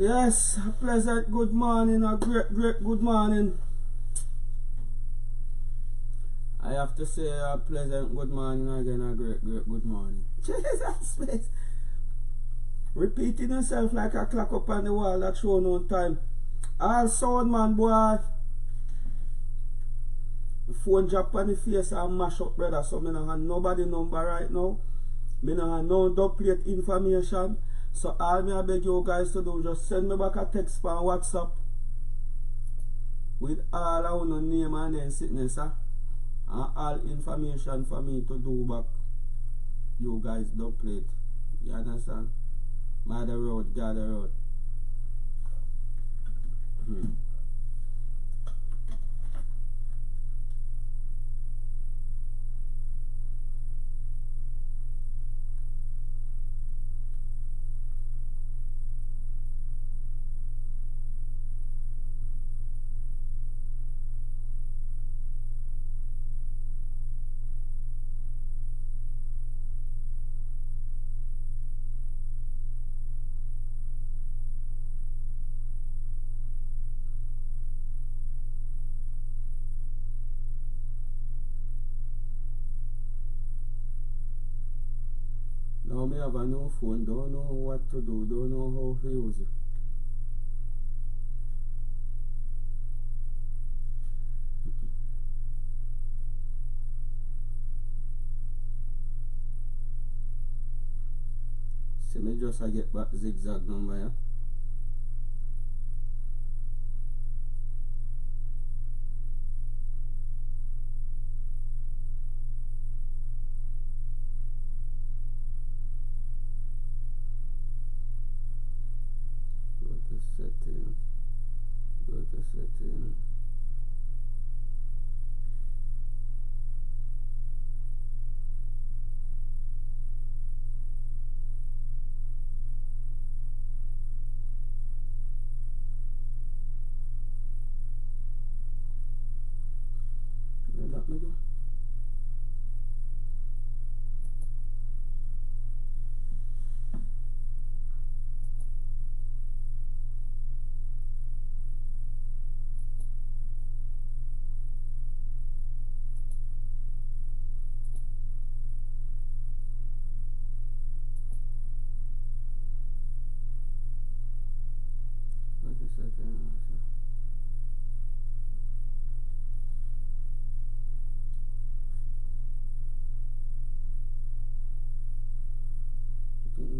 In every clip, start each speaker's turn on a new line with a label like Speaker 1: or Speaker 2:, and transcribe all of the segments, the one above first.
Speaker 1: Yes, a pleasant good morning, a great good morning. I have to say a pleasant good morning again, a great good morning. Jesus, please. Repeating yourself like a clock up on the wall that show no time. All sound man, boy. The phone drop on the face and mash up, brother. So I don't have nobody number right now. I don't have no duplicate information. So all I beg you guys to do, just send me back a text on WhatsApp with all our name and then sickness, and all information for me to do back. You guys duplicate. You understand? Mother road, gather road. Now me have a new phone, don't know what to do, don't know how to use it. See me just get back zigzag number, yeah. Settings, go to settings. Let me go.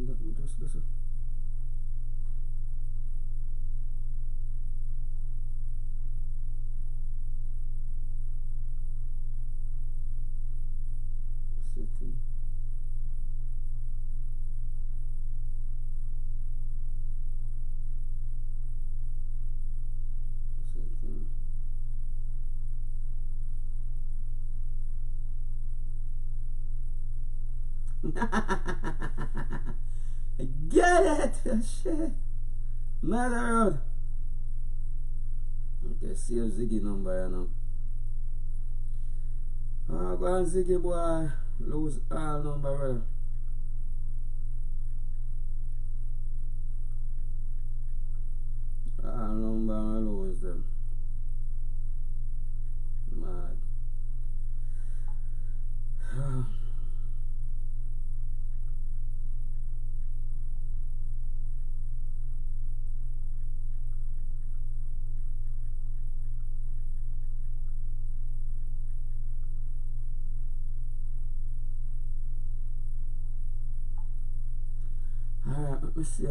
Speaker 1: Let me just listen. Setting. Setting. Get it! Shit. Mother road. Okay, see your Ziggy number here now. Oh, go on Ziggy boy. Lose all number, brother. All number and lose them. Mad. Alright, let me see.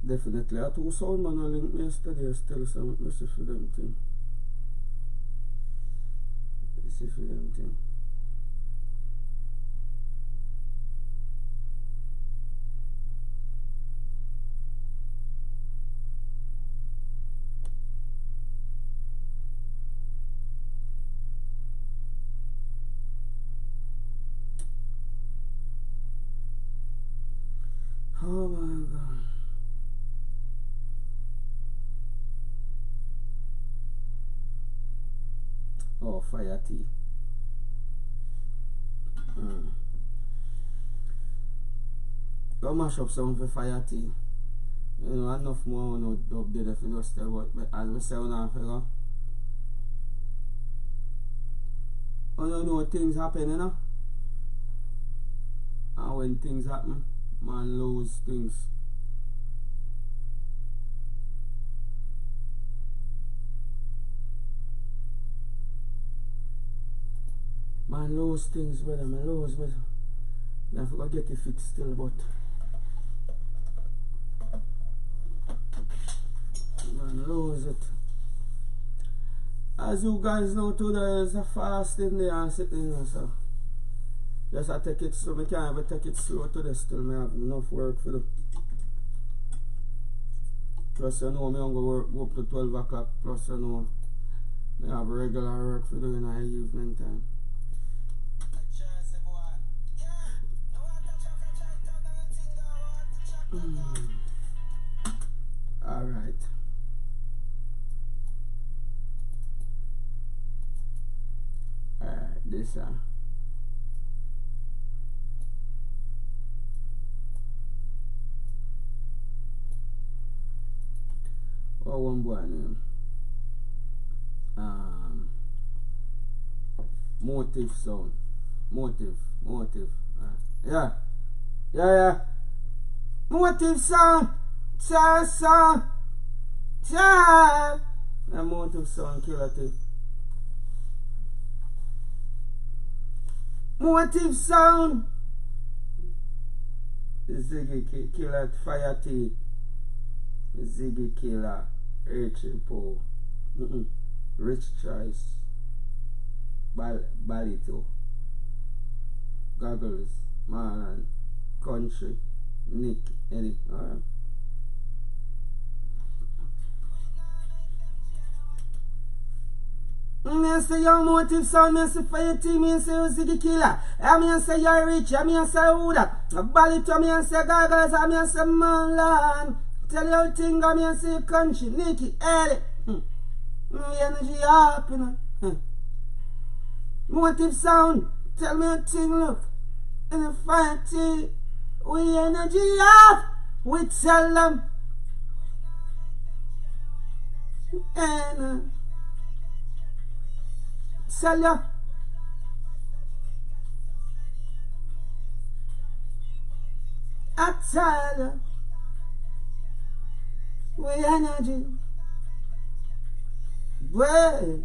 Speaker 1: Definitely, I two sound man I linked me yesterday still, so let me see for them thing. Let's see for them thing. Oh my God. fire tea. Go mash up some for fire tea. You know, enough more on up there if you just tell what, but as we say on our figure. You don't know things happen, you know? And when things happen, man lose things. Man lose things, brother. Man lose, brother. I have to go get it fixed still, but man lose it. As you guys know, today is a fasting day and sitting there, so just I take it slow. I can't even take it slow today still. I have enough work for do. Plus you know I don't go up to 12 o'clock. Plus you know I have regular work for do in the evening time. Alright. This one boy name. Motive sound. Motive. Yeah. Motive sound. Cha. A motive sound killer thing. Motive sound. Ziggy killer fire tea. Ziggy killer Rachel Poe. Rich choice. Balito. Goggles. Man. Country. Nick. Eddie. Alright. I say your motive sound, I say fire team, I say you Ziggy killer. I say you're rich, I say who that. Balito, I say goggles, I say man. Tell you how thing, I say your country. Nicky, Eddie. Energy up, you know. Motive sound, tell me a thing, look. In the fire tea, we energy up. We tell them. And tell ya. I tell ya. We energy. Well.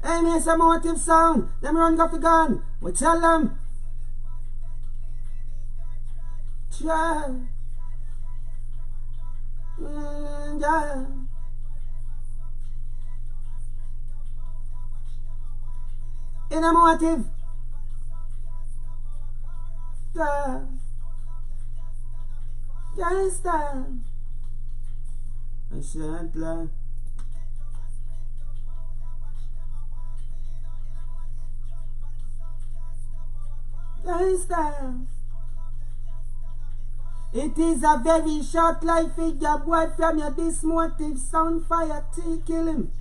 Speaker 1: Hey, me some motive sound. Them run go for gun. We tell them. Yeah. Yeah. In a motive. Yeah. You understand? I said like. You understand? It is a very short life for your boy from your this motive sound fire tea kill him.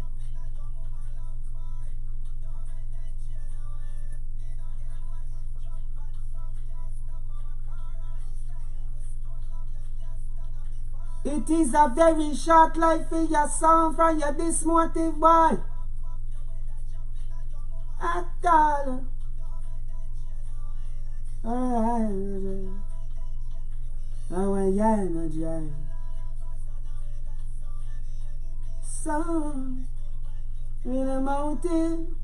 Speaker 1: It is a very short life for your sound from your this motive boy. At all. Alright. Oh, yeah, no, yeah. So, in a mountain,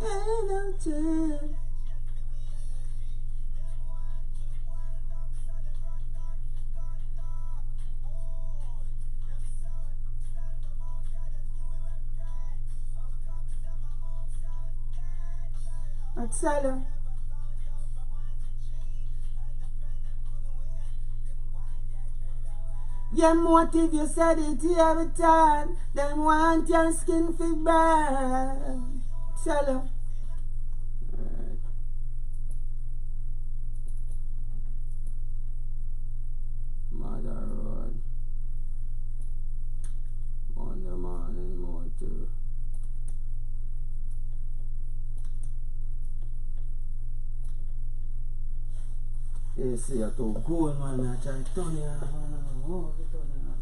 Speaker 1: and I'm too. I tell her. Your motive, you said it every time. Them want your skin to burn. Tell her. Alright. Mother Road. Monday morning. You see, I told gold, man. I try to turn it on. Oh, turn it on.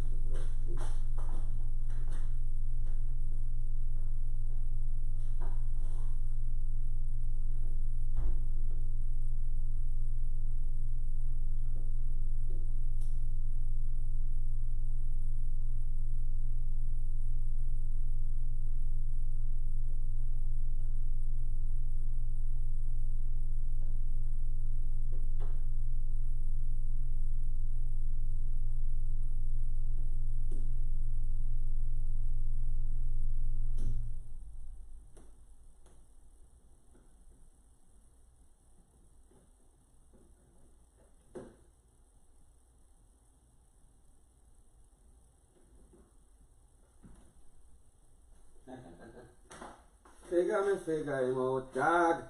Speaker 1: Figure him out, dog.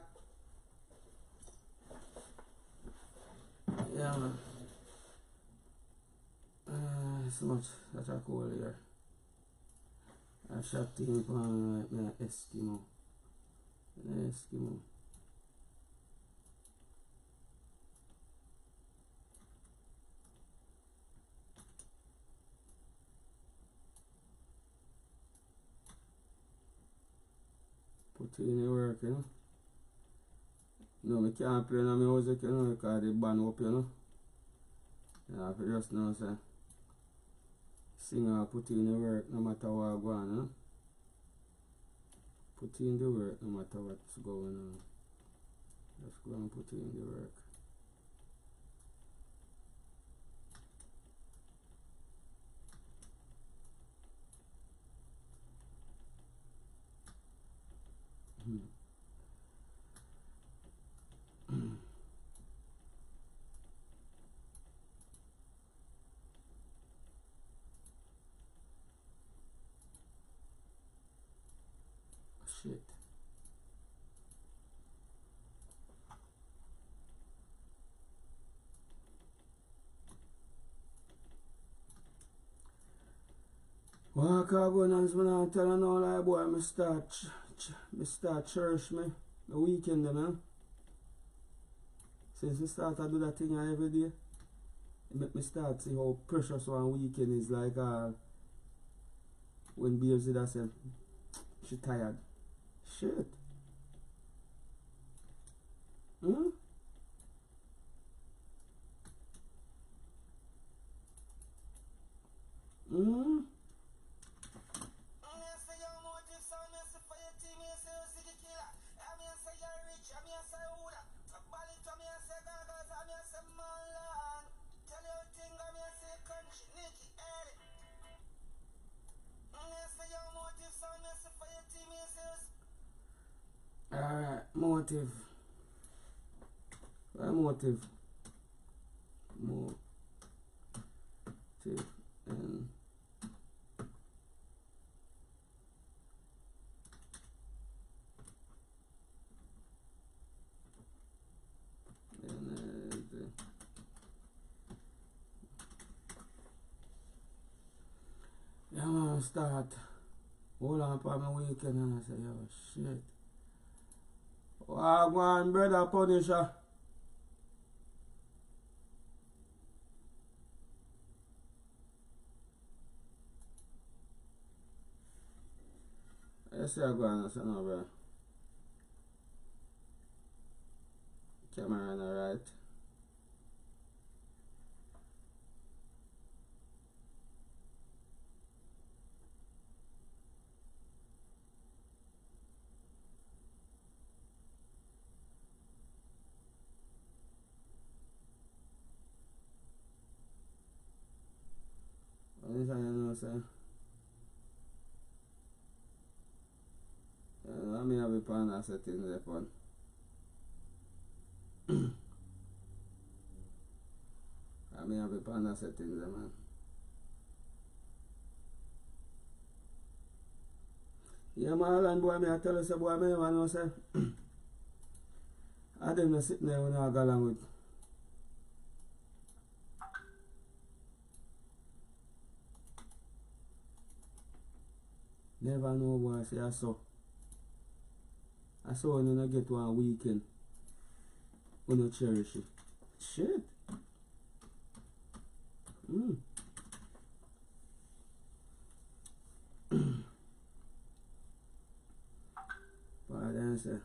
Speaker 1: Yeah, man. So much that I call here. I shot him from like an Eskimo. An Eskimo. Put in the work, you know. No, I can't play no music, you know, because they ban up, you know. You have to just know, say, sing or put in the work no matter what go on, you know. Put in the work no matter what's going on. Just go and put in the work. Shit. Well, Khagonians, man, I tell you now, like, boy, I start church, me, the weekend, man. Since we start to do that thing every day, it make me start see how precious one weekend is, like, when babes did that say, she tired. Shit. Hmm? Hmm? Alright, motive. What motive? Motive. And yeah, man, start. Hold on for my weekend and I say, yo, shit. Oh, go on, brother Punisher. I say I go on, I say no, bro. Camera on the right. What is that you know, say? I mean, have a pan and settings there, pan. I mean, have a pan and settings there, man. Yeah, man, and boy, I tell you, say, boy, I never know, say, I didn't sit there when I go along with. Never know, boy, say, I saw when you get one weekend, when you cherish it. Shit. Pardon, sir.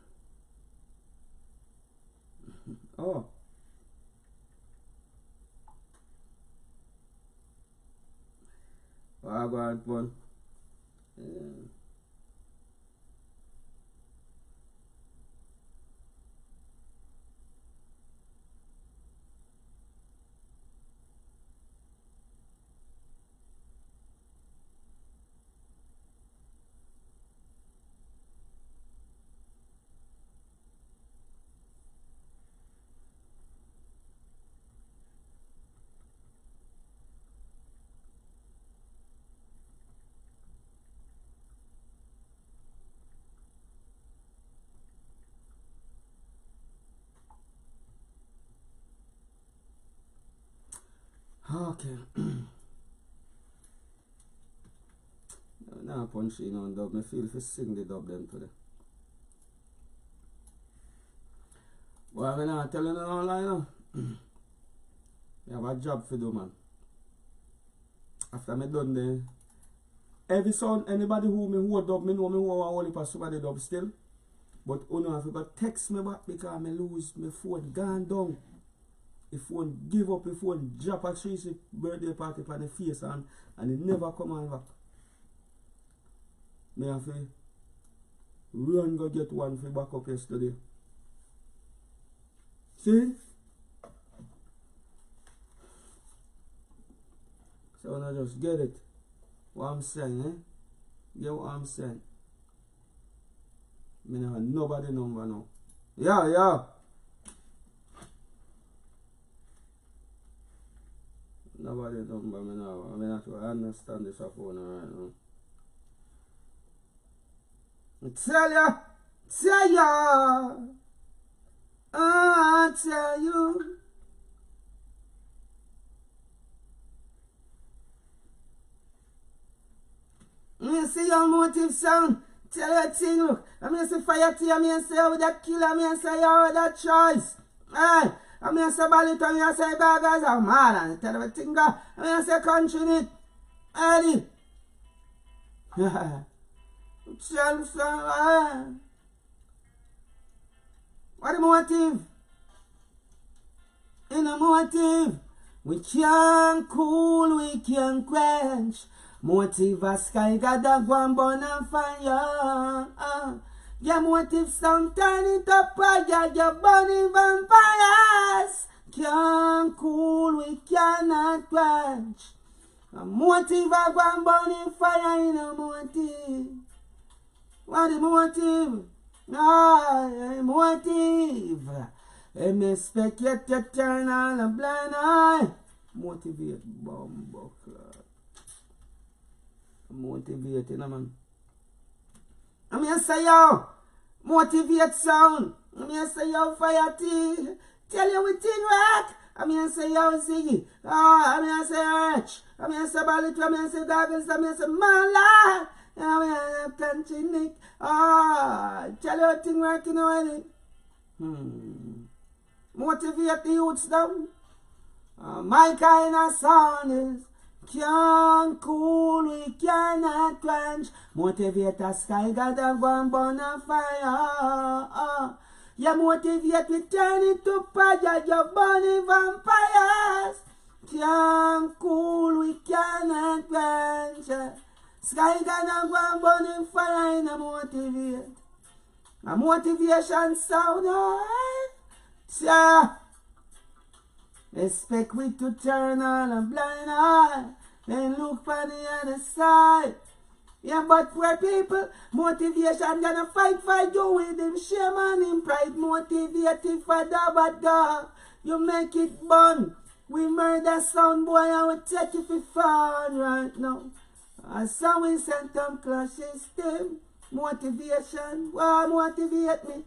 Speaker 1: Oh. I got one. Yeah. Okay. Now punching on dub. Me feel if sing the dub them today. Well, I'm not telling you no lie now. You have a job to do, man. After me done there, every son, anybody who me who dub, me know me who a whole heap of somebody dub still. But you have to text me back because me lose my phone gone down. The phone give up, the phone drop a Tracy birthday party on the face and it never come on back. Me have to run go get one for back up yesterday. See? So I just get it. What I'm saying, eh? Get what I'm saying. Me never nobody number now. Yeah. Nobody number me now. I mean, I understand this phone right now. I tell ya, I tell you. Me see your motive sound. Tell you thing, look. I mean, say fire to you. I mean, say with that killer. I mean, say you with that choice. Hey. I mean, say Bali to me, I say baggers are mad and tell everything. I mean, say country it. Eddie. What the motive? In a motive. We can't cool, we can't quench. Motive a sky got a one burn and fire. Your motive sound turn it up, your burning vampires. Can't cool, we cannot quench. A motive a one burning fire in a motive. What the motive? Motive. Me expect you to turn on a blind eye. Motivate bomb clock. Motivate, you know, man. I mean, say yo, motivate sound. I mean, say yo, fire tea. Tell you we thing work. I mean, say yo, Ziggy. I mean, say Arch. I mean, say Ballet. I mean, say Goggles. I mean, say Mala. I mean, Country Nick. Tell you what thing working already. Motivate the youths them. My kind of sound is can't cool, we cannot quench. Motivate a sky god and go and burn a fire. You motivate, we turn it to fire. You burning vampires. Can't cool, we cannot quench. Sky god and go and burning fire in a motivate. A motivation sound, yeah. Expect we to turn on a blind eye, then look on the other side. Yeah, but poor people, motivation gonna fight for you with him shame and him pride. Motivated for the bad God, you make it burn. We murder sound boy and we take it for fun right now. I saw we sent them clash system. Motivation, why motivate me?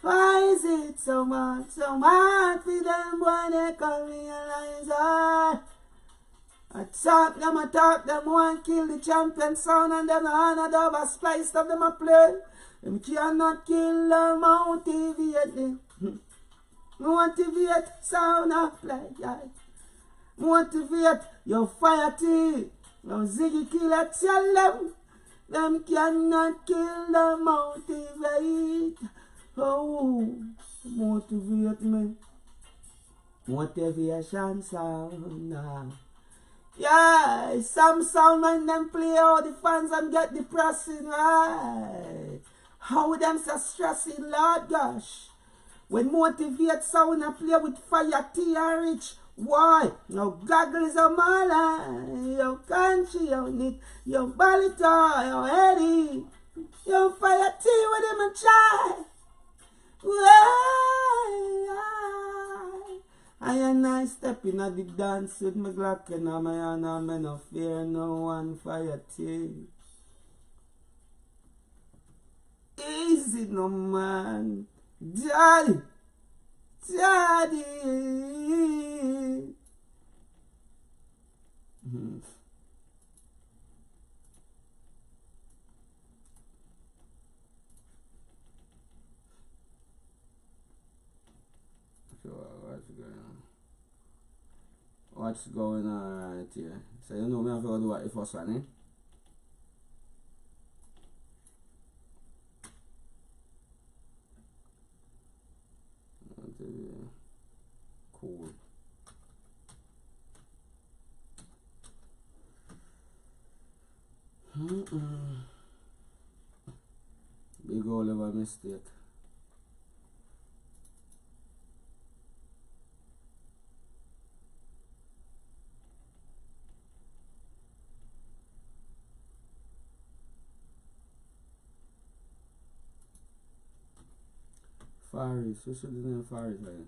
Speaker 1: Why is it so hard for them when they can realize I talk them, want kill the champion sound and them honor the over spice of them a play. Them cannot kill them, motivate them. Motivate sound a play, yeah. Motivate your fire tea. Now Ziggy Killer tell them cannot kill the motivate. Oh, motivate me. Motivation sound. Yeah, some sound when them play all the fans and get depressing, right? How them so stressing, Lord gosh. When motivate sound and play with fire tea and rich. Why? No goggles on my line. Yo country, yo Nick, yo Balita, yo Eddie. Yo fire tea with him and try. I and I step in at the dance with my Glock and my hand and I no fear no one fire tea. Easy no man. Daddy. What's going on right here? So you know me have to do what the first one, eh? Cool. Big Oliver mistake. Faris, what should the name Faris like?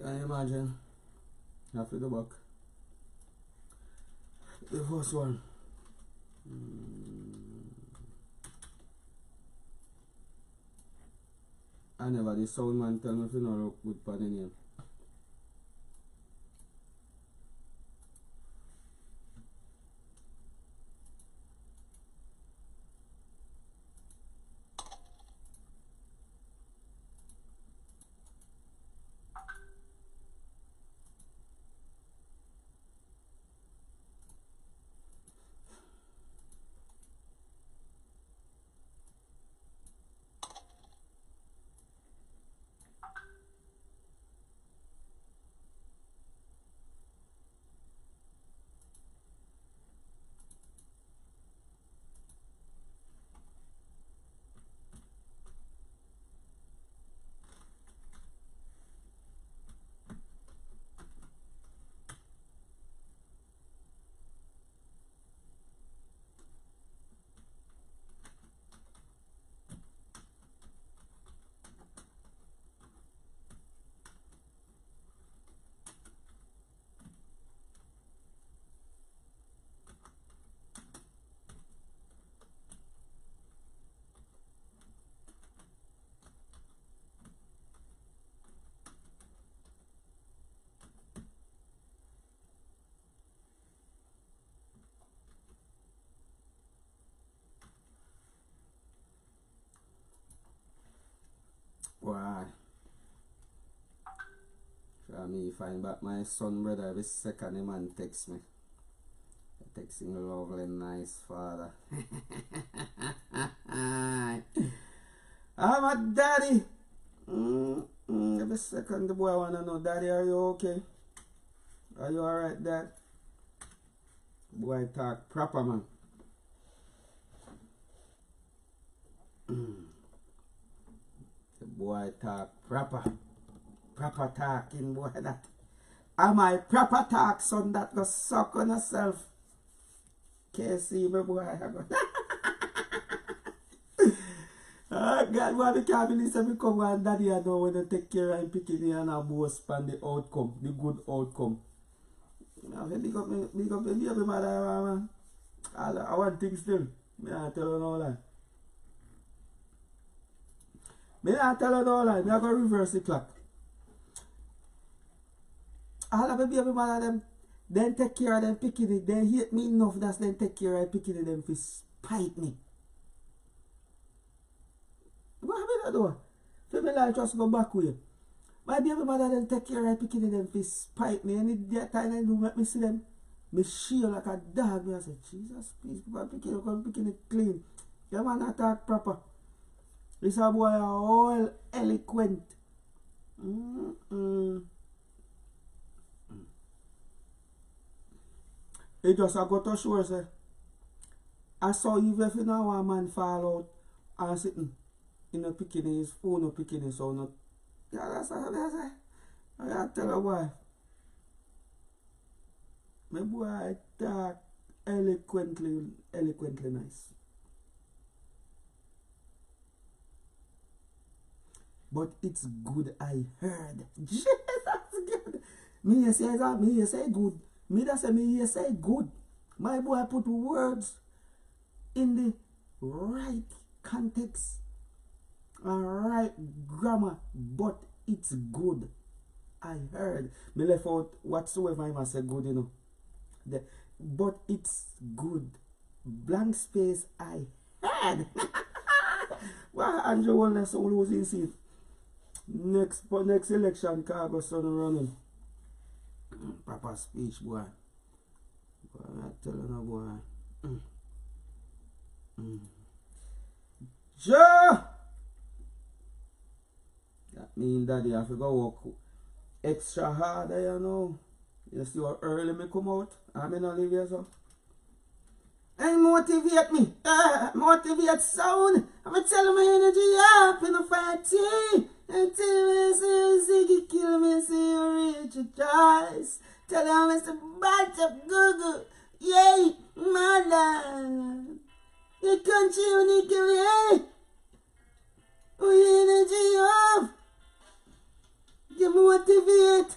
Speaker 1: Can you imagine? After the back. The first one. I never the sound man tell me if you know look good for the name. Why? For me find back my son brother every second the man text me. Texting lovely nice father. I'm a daddy. Every second the boy wanna know, daddy, are you okay? Are you alright, dad? Boy talk proper man. Boy talk proper. Proper talking, boy, that. Am I proper talk, son, that go suck on yourself? Can't see me, boy. Oh, God, why the can't believe me come and daddy I know when they take care and picking and a boast on the outcome, the good outcome. I big up the baby mother, man. I want things still. I tell you no lie. I tell you no lie. I go reverse the clock. All of the baby mother them, then take care of them picking it. They hate me enough that's then take care of picking it them for spite me. What have I do? For me life just go back with you. My baby mother then take care of picking it them for spite me. And that time I do make me see them. Me shield like a dog. Me I say, Jesus, please, people picking it, come picking it clean. The man not talk proper. This a boy all eloquent. It just a go to show say, I saw even if you know one man fall out and sitting in a picking his phone or picking his so not. Yeah, that's what I say. I tell you boy. My boy talk eloquently nice. But it's good I heard. Jesus, good. Me say that, me say good. Me that say me say good. My boy put words in the right context and right grammar, but it's good. I heard. Me left out whatsoever I must say good, you know. But it's good. Blank space I heard. Well, Andrew Wellness all losing seat. Next election, Khago son running. Papa speech, boy. Boy, I tell you no, boy. Joe! That mean daddy have to go work extra hard, you know. You see how early me come out? I'm in Olivia, so. And motivate me. Motivate sound. I'm going to tell my energy up in the fight. Until you see Ziggy kill me, see you reach your choice. Tell them it's a bunch of Google. Yay, mother. The country unique, yay. We energy up. You motivate.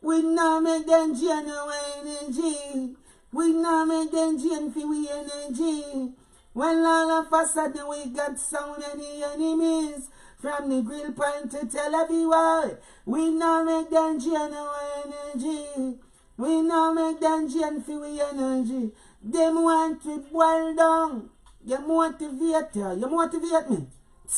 Speaker 1: We now make them genuine energy. We now make them genuine for we energy. When all of a sudden we got so many enemies. From the grill point to Tel Aviv, we now make them genuine energy. We now make them genuine for we energy. Them want to boil down. You motivate me.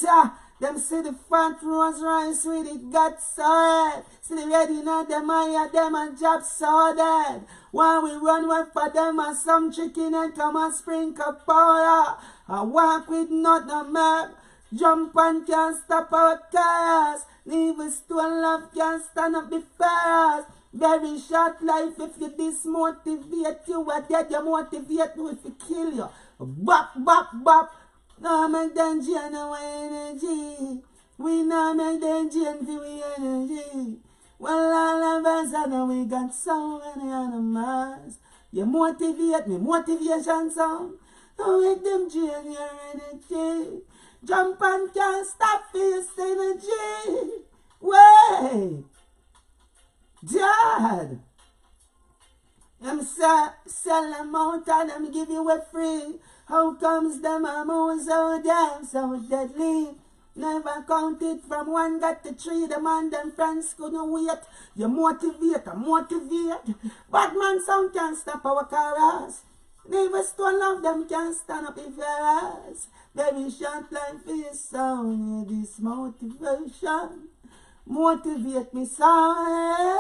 Speaker 1: Ta. Them see the fat rose rice with it got solid. See the ready now, them hire them and job sorted. While we run away for them and some chicken and come and sprinkle powder. I walk with not no map. Jump and can't stop our cars. Leave a stone love can't stand up before us. Very short life if you dismotivate you are dead. You motivate me if you kill you. Bop, bop, bop. No make them genuine energy. We no make them genuine energy. Well, all of us I know we got so many animals. You motivate me, motivation song. Don't make them genuine energy. Jump and can't stop this energy. Wait, Dad. I'm sell them out and them give you a free. How comes them a move so damn so deadly? Never counted from one got to three. The man them friends couldn't wait. You motivate, I motivate. Batman sound can't stop our chorus. Never stone love them can't stand up if your ass. Very short life is sound. This motivation motivate me son.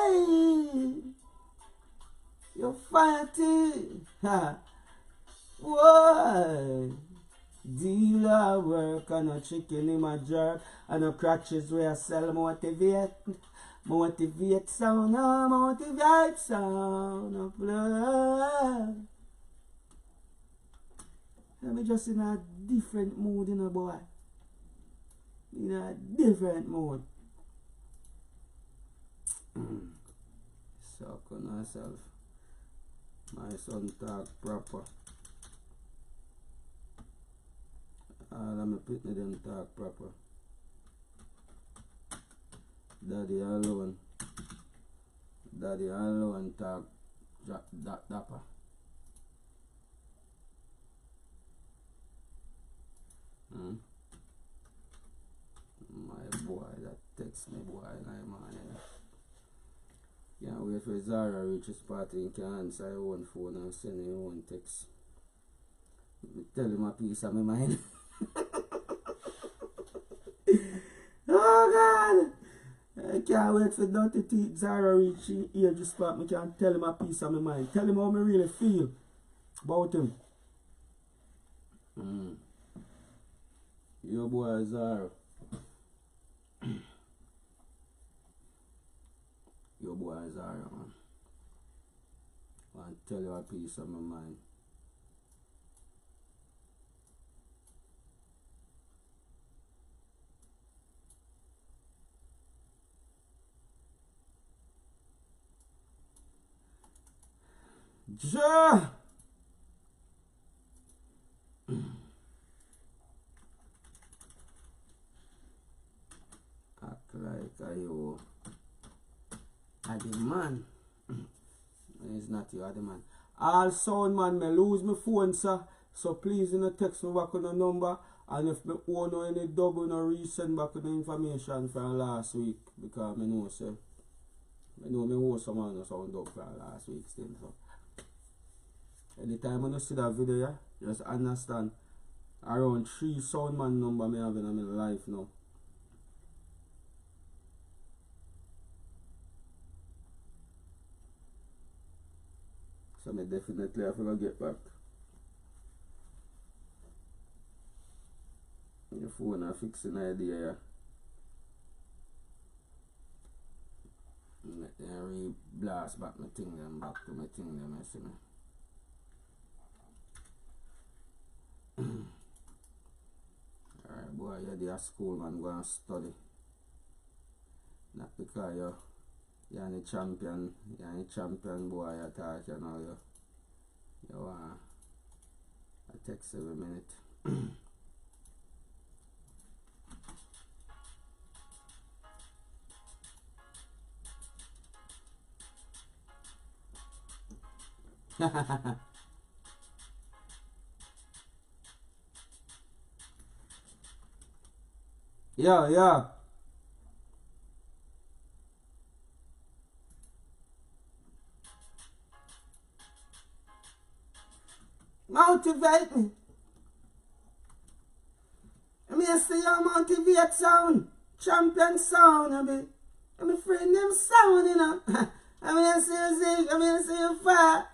Speaker 1: You're fighting. Why? Dealer work and a chicken in my jerk and a crutches where I sell motivate. Motivate sound, motivate sound of blood. Let me just in a different mood in a boy. in a different mood. Suck on myself. My son talk proper. All of my pitney them talk proper. Daddy alone talk dapper. My boy that text me boy like man. Can't wait for Zara reach his party and can answer your own phone and send your own text. Me tell him a piece of my mind. Oh God! I can't wait for Dirty Teeth Zara reach here this spot. Me can tell him a piece of my mind. Tell him how me really feel about him. Your boy Zara. Your boy Zara, man. I want to tell you a piece of my mind. Ja! Act like you are the man. It's not you are the man. All sound man, me lose my phone, sir. So please you know, text me back on the number. And if me own any double no resend back the information from last week. Because I know say I know me owe someone sound up from last week still. So anytime I see that video, yeah, just understand around 3 sound man number me have in my life now. So I definitely have to get back. Your phone a fixing idea, yeah. Let them re-blast back my thing them back to my thing them, I see me. Alright boy, you're the school man, go and study. Not because you're the champion boy, you talk, you know, you want a text every minute. Yeah. Motivate me. I mean, see your motivate sound. Champion sound, I mean, friend them sound, you know. I mean, see you Zeke, I mean, see you far.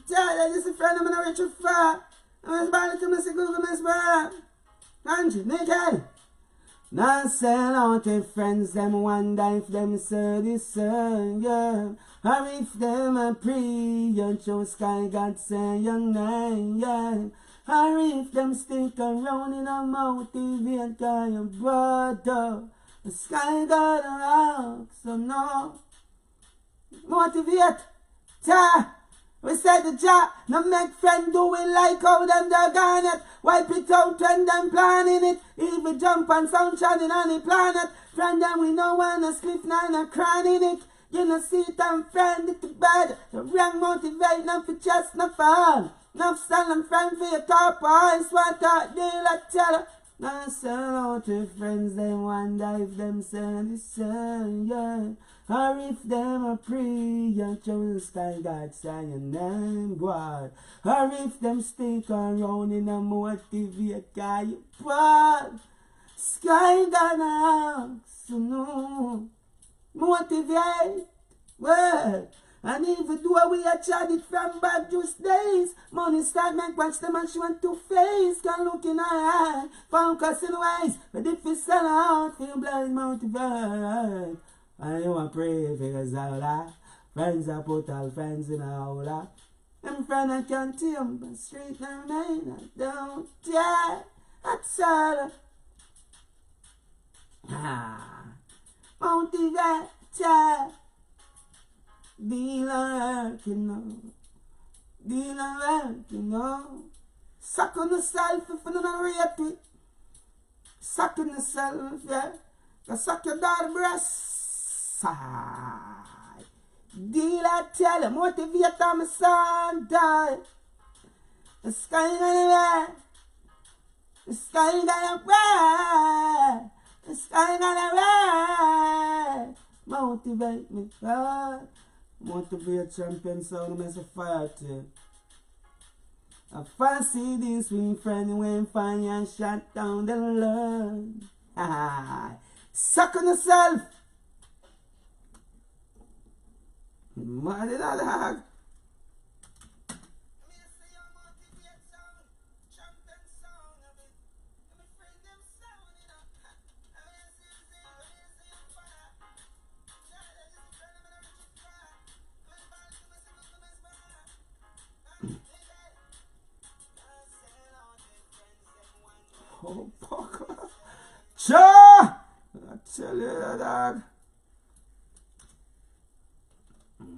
Speaker 1: Tell you, this is a friend, I'm gonna reach you far. I mean, it's to me, see Google, Miss Bar. Andrew, naked. Now sell out their friends, them wonder if them say the sun, yeah. Or if them a pray, you show sky God say your name, yeah. Or if them stick around in a motivate guy your brother. The sky God around, so no. Motivate, ta. We said the job, no make friend do it like how them they gone it. Wipe it out when them planning it. Even jump and sound shining on the planet. Friend them we no wanna sleep nine and crying it. You know see it and friend it to bed. The wrong motivate them for just no fun. No stand and friend for your top eyes. What that deal I tell her. Now sell out to friends them wonder if them send the sun, yeah. Or if them a pray and show the sky God say your name, boy. Or if them stick around in a motivate guy, you boy. Sky God asks, no. Motivate, well. And even though we are chatted from bad juice days, money start make watch them and she went to face. Can look in her eye, focus in ways. But if you sell out, feel blind motivate. And you want pray because all that friends are put all friends in a hole. Them friends I can't tame, but straight and remain. I don't care. That's all. Motivate. Deal work, you know. Deal work, you know. Suck on yourself if you don't rate it. Suck on yourself, yeah. Go suck your daughter breasts. Deal, I tell you. Motivate my son, die. The sky gonna red. The sky gonna red. The sky gonna red. Motivate me, God. Motivate champion sound, I'm a fire too. I fancy this swing friend when fire and shut down the Lord. Suck on yourself. Mad in a dog. Oh, fuck. Cha! I tell you that, dog.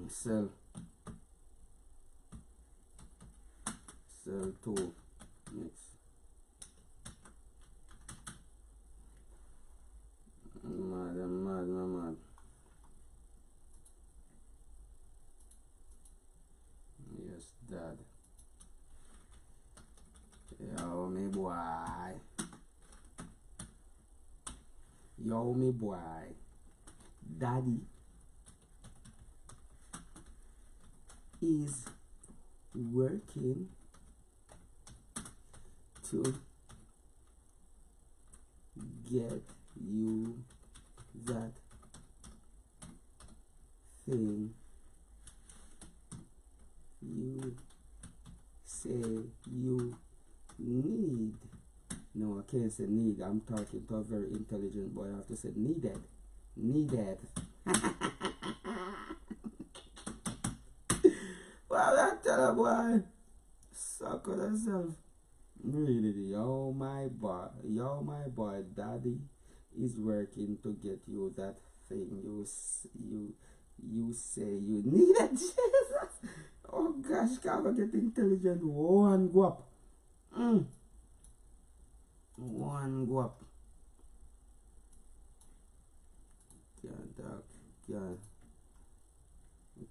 Speaker 1: Sell 2 mix. Mad. Yes, dad. Yo, me boy. Yo, me boy. Daddy is working to get you that thing you say you need. No, I can't say need. I'm talking to a very intelligent boy. I have to say needed. Well, that tell a boy, suck on yourself. Really, yo my boy, daddy is working to get you that thing you say you needed. Jesus. Oh gosh, Khago get intelligent. One go up. One go up.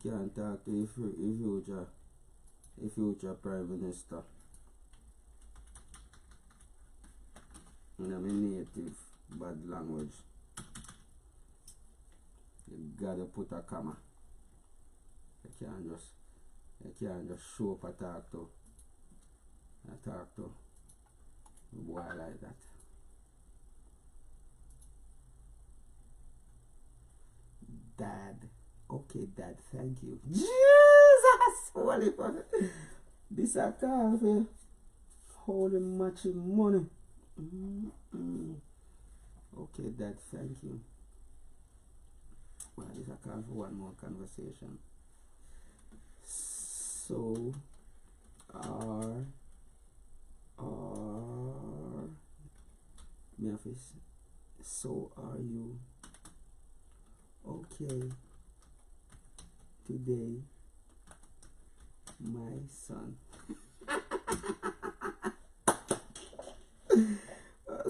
Speaker 1: Can't talk to a future Prime Minister. In a native bad language. You gotta put a comma. You can't just show up and talk to a boy like that. Dad. Okay, Dad, thank you. Jesus! Holy fuck. This a call for holy matching money. Okay, Dad, thank you. Well, this a call for one more conversation. So so are you okay today, my son?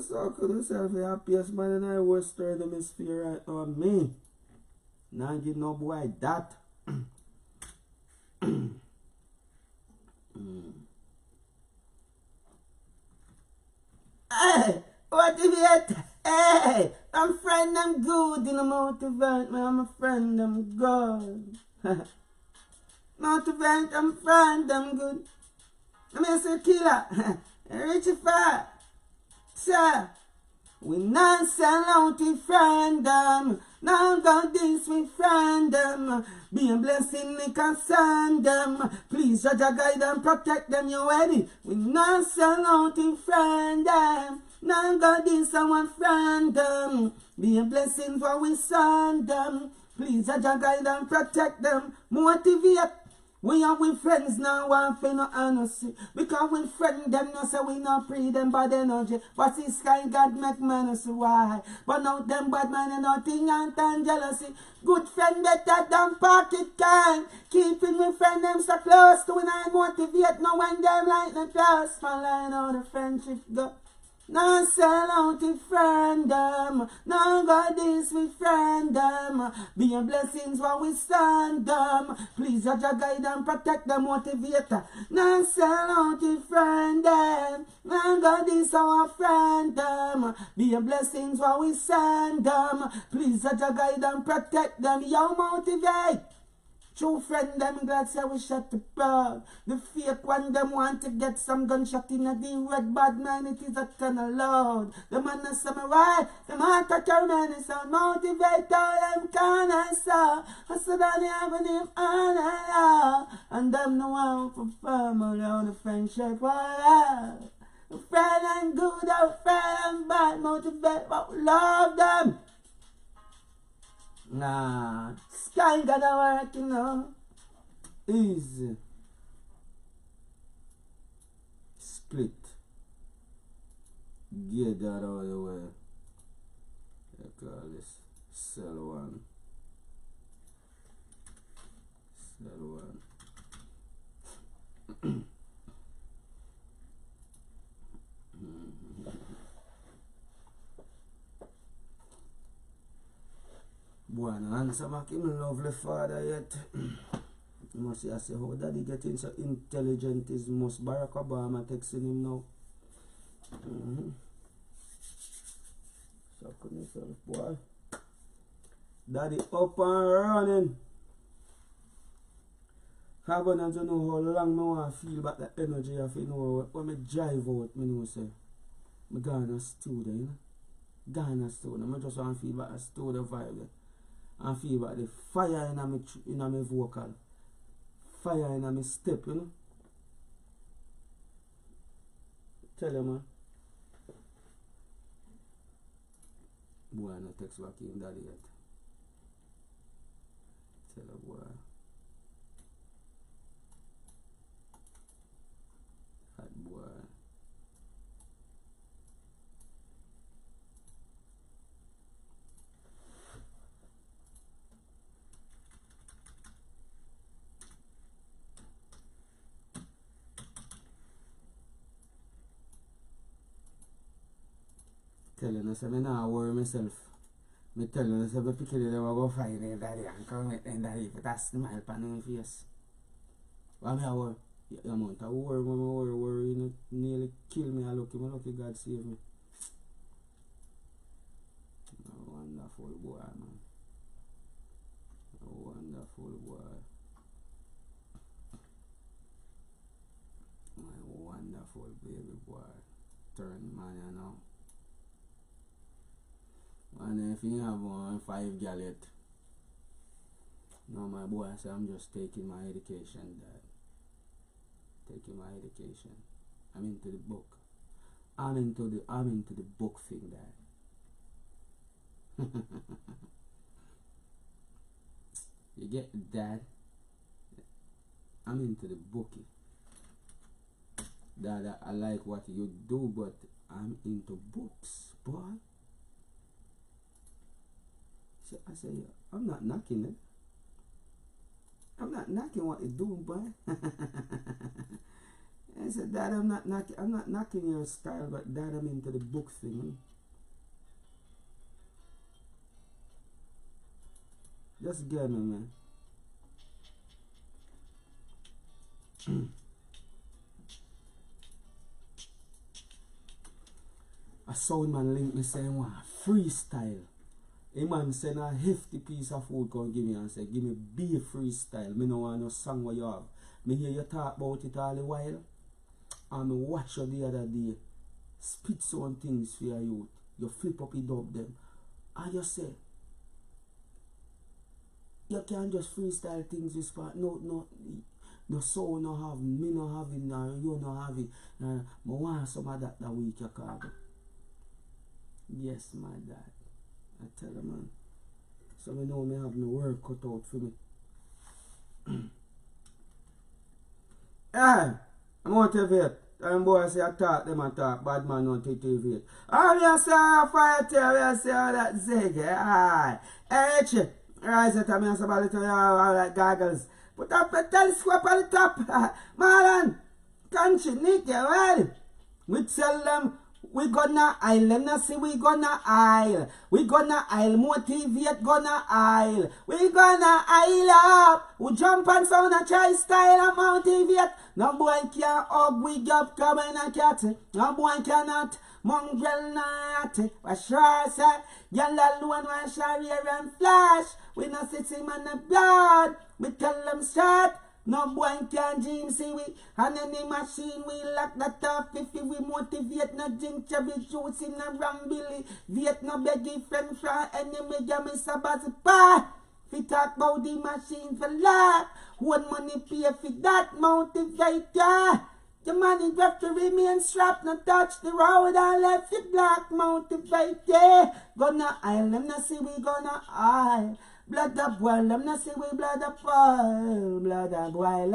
Speaker 1: So could yourself the happiest man in the Western Hemisphere right now, me. Now give no boy that. Hey, motivate. Hey, I'm friend, I'm good. You know, motivate me, I'm a friend, I'm good. Motivate, I'm friend, I'm good. I'm a killer. Richie fat. Sir, we not sell out in friendom. Now God this with friendom. Be a blessing, they concern them. Please judge a guide and protect them, you ready? We not sell out in friendom. Now God this our friendom. Be a blessing for we son them. Please judge a guide and protect them. Motivate. We are with friends now, want for no honesty. Because we friend them, no say we not pre them bad energy. But this kind God make man see why. But now them bad man and nothing and jealousy. Good friend better than pocket kind. Keeping with friend them so close to when I motivate. No one them like the close. My line on the friendship go. No sell out with friend them. No God this with friend them. Be a blessings while we stand them. Please judge a guide and protect the motivator. No sell out with friend them. No God this our friend them. Be a blessings while we stand them. Please judge a guide and protect them. Yo motivate. True friend them glad say we shut the crowd. The fake one them want to get some gunshot in the red bad man, it is a ton of load. The man is samurai, the man to carry man is a motivator, them can I saw. I said that they have a name on and them no one for family on the friendship. Friend and good, our friend and bad, motivate but we love them. Nah, sky gonna work, you know. Easy. Split. Get that out of the way. I call this sell one. Sell one. Boy, no answer back him lovely father yet. You must say, how daddy getting so intelligent is most Barack Obama texting him now. So couldn't yourself, boy. Daddy up and running. Khagonians don't know how long I want to feel back the energy of you know when I drive out, I know say. I gonna studio, you know. Gonna studio. I just want to feel back a studio vibe. And feel about the fire in my vocal, fire in my step, you know. Tell you, man. Boy, no text back in daddy yet. Tell you, boy. Hot boy. Telling us I not worry myself. Me telling us I pick it they will go find their daddy and come with their daddy if that's the smile on their face. Why me I worry? The amount of worry when I worry you know, nearly kill me. I lucky God save me. A wonderful boy, man. A wonderful boy. My wonderful baby boy. Turn man you know. And if you have 5 gallet, no my boy, so I'm just taking my education, dad. Taking my education. I'm into the book. I'm into the book thing, dad. You get dad? I'm into the bookie. Dad, I like what you do, but I'm into books, boy. I say, I'm not knocking it. I'm not knocking what you're doing, boy. I said, Dad, I'm not knocking your style, but Dad, I'm into the book thing. Just get me, man. A sound man link me saying, wow, freestyle. A man send a hefty piece of food come give me and say, give me beer freestyle. Me no want no song what you have. Me hear you talk about it all the while. And me watch you the other day. Spit some things for your youth. You flip up it up them. And you say, you can't just freestyle things this part. No soul no have, me no have it, no, you no have it. Me want some of that week you call it. Yes, my dad. I tell you, man. So I know me have my work cut out for me. Yeah, motivate. And boys say attack them attack, bad man don't motivate. Oh, we say fire tail, we say all that zig. Aye. Hey, Richie. Rise it, I mean, it's about little all like goggles. Put up a telescope on the top. Marlon, country, Nick, you ready? We tell them we gonna aisle. Them not say we gonna aisle. We gonna aisle. Motivate gonna aisle. We gonna aisle up. We jump on sound and try style and motivate. No boy can hug we up come in a cat. No boy cannot. Mongrel naughty. We sure say. Y'all alone when Sharia and flash. We not sitting on the blood. We tell them straight. No boy can dream, see we. And any machine we lock that off. If we motivate, no drink chubby juice in a rambilly. Viet no beggy friend from enemy, ya miss a buzzy pa. If we talk about the machine for life, one money pay for that motivate ya. The money have to remain strapped, not touch the road and left it black motivate ya. Gonna aisle, them not see we gonna aisle. Blood up boil, them not say we blood up boil, blood up boil,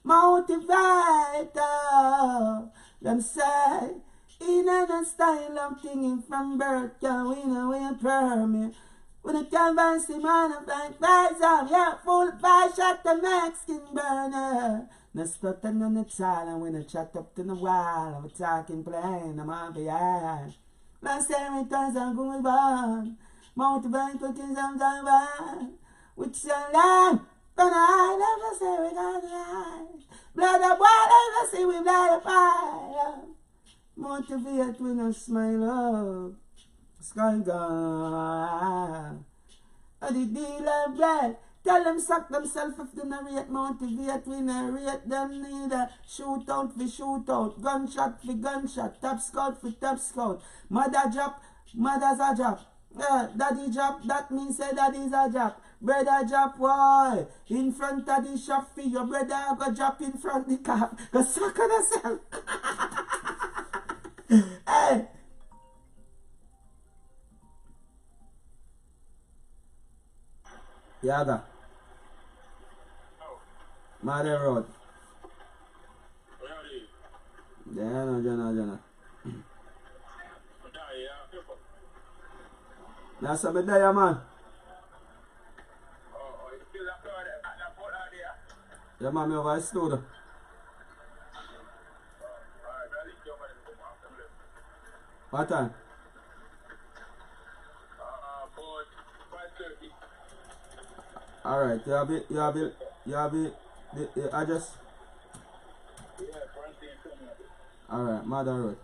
Speaker 1: motivator. Them say, in a style of thinking from birth, can we know we permit. When it canvas the man of like fires on, yeah, full fire shot the Mexican burner. No stuttering on the child, and when I chat up to the wall, I'm talking plain, I'm on behind. Last time it turns out going on. Motivate cooking sometimes with your life. But I never say we gonna lie. Blood up, why never say we blood up fire. Motivate with a smile up. Sky gone. The deal of bread. Tell them suck themselves if they not rate. Motivate we not rate them neither. Shoot out for shoot out. Gunshot for gunshot. Top scout for top scout. Mother drop, mother's a drop. Daddy drop, that means say daddy's a drop. Brother drop, why? In front of the shop for your brother go drop in front of the car. Go suck on yourself. Hey. Yaga. Mother Road. Jana. That's a bit there, man. Yeah, man, me over the studio. What time? Alright, you have it, the address? Alright, Mother Road.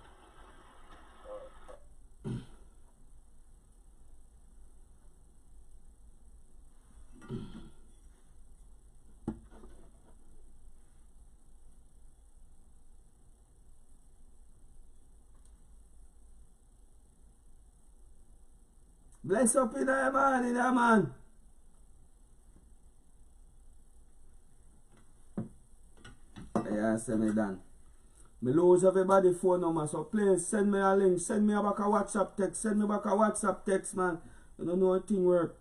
Speaker 1: Bless up in there, man, Yeah, send me done. Me lose everybody phone number, so please send me a link, send me back a WhatsApp text, man. You don't know how thing work.